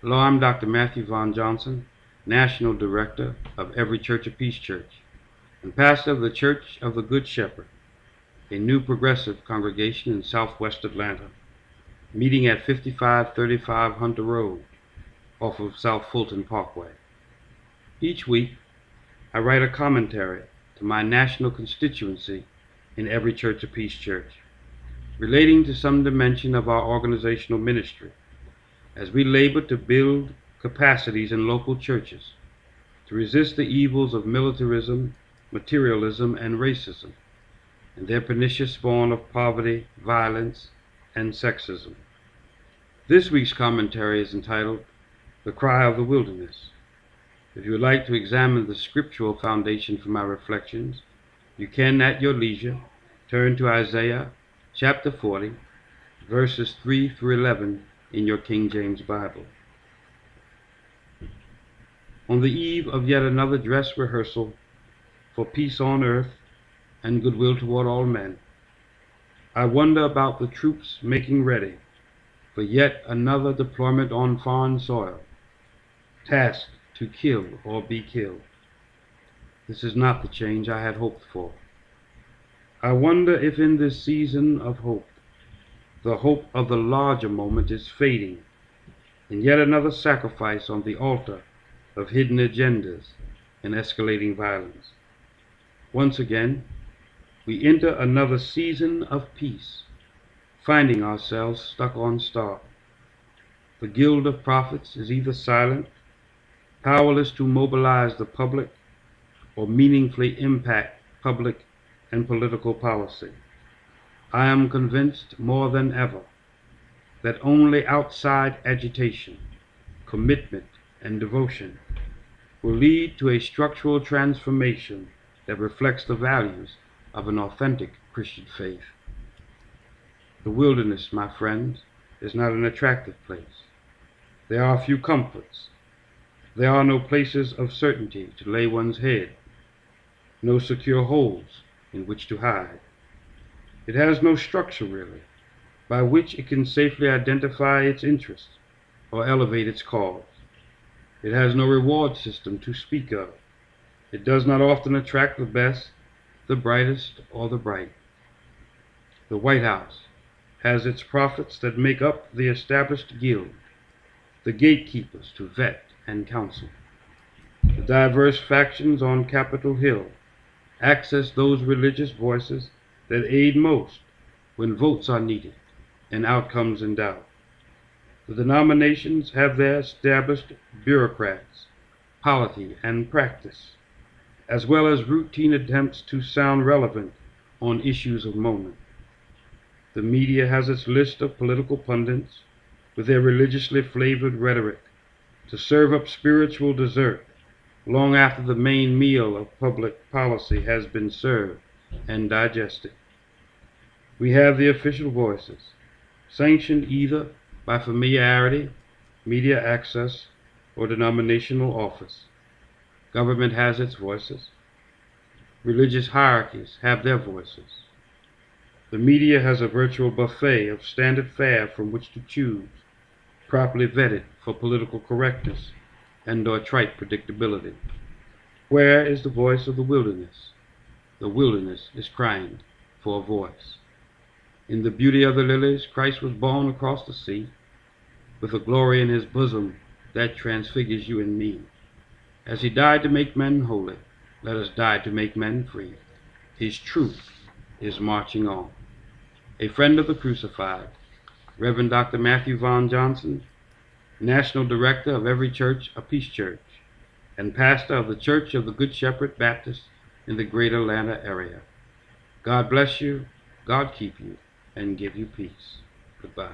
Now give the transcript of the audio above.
Hello, I'm Dr. Matthew Von Johnson, National Director of Every Church of Peace Church, and pastor of the Church of the Good Shepherd, a new progressive congregation in southwest Atlanta, meeting at 5535 Hunter Road, off of South Fulton Parkway. Each week, I write a commentary to my national constituency in Every Church of Peace Church, relating to some dimension of our organizational ministry, as we labor to build capacities in local churches to resist the evils of militarism, materialism, and racism, and their pernicious spawn of poverty, violence, and sexism. This week's commentary is entitled The Cry of the Wilderness. If you would like to examine the scriptural foundation for my reflections, you can at your leisure turn to Isaiah chapter 40, verses 3 through 11 in your King James Bible. On the eve of yet another dress rehearsal for peace on earth and goodwill toward all men, I wonder about the troops making ready for yet another deployment on foreign soil, tasked to kill or be killed. This is not the change I had hoped for. I wonder if in this season of hope, the hope of the larger moment is fading, and yet another sacrifice on the altar of hidden agendas and escalating violence. Once again, we enter another season of peace, finding ourselves stuck on start. The guild of prophets is either silent, powerless to mobilize the public, or meaningfully impact public and political policy. I am convinced more than ever that only outside agitation, commitment, and devotion will lead to a structural transformation that reflects the values of an authentic Christian faith. The wilderness, my friends, is not an attractive place. There are few comforts. There are no places of certainty to lay one's head, no secure holes in which to hide. It has no structure, really, by which it can safely identify its interests or elevate its cause. It has no reward system to speak of. It does not often attract the best, the brightest, or the bright. The White House has its prophets that make up the established guild, the gatekeepers to vet and counsel. The diverse factions on Capitol Hill access those religious voices that aid most when votes are needed and outcomes in doubt. The denominations have their established bureaucrats, polity, and practice, as well as routine attempts to sound relevant on issues of moment. The media has its list of political pundits with their religiously flavored rhetoric to serve up spiritual dessert long after the main meal of public policy has been served and digested. We have the official voices, sanctioned either by familiarity, media access, or denominational office. Government has its voices. Religious hierarchies have their voices. The media has a virtual buffet of standard fare from which to choose, properly vetted for political correctness and/or trite predictability. Where is the voice of the wilderness? The wilderness is crying for a voice. In the beauty of the lilies, Christ was born across the sea, with a glory in his bosom that transfigures you and me. As he died to make men holy, let us die to make men free. His truth is marching on. A friend of the crucified, Reverend Dr. Matthew Von Johnson, National Director of Every Church of Peace Church, and pastor of the Church of the Good Shepherd Baptist in the greater Atlanta area. God bless you, God keep you, and give you peace. Goodbye.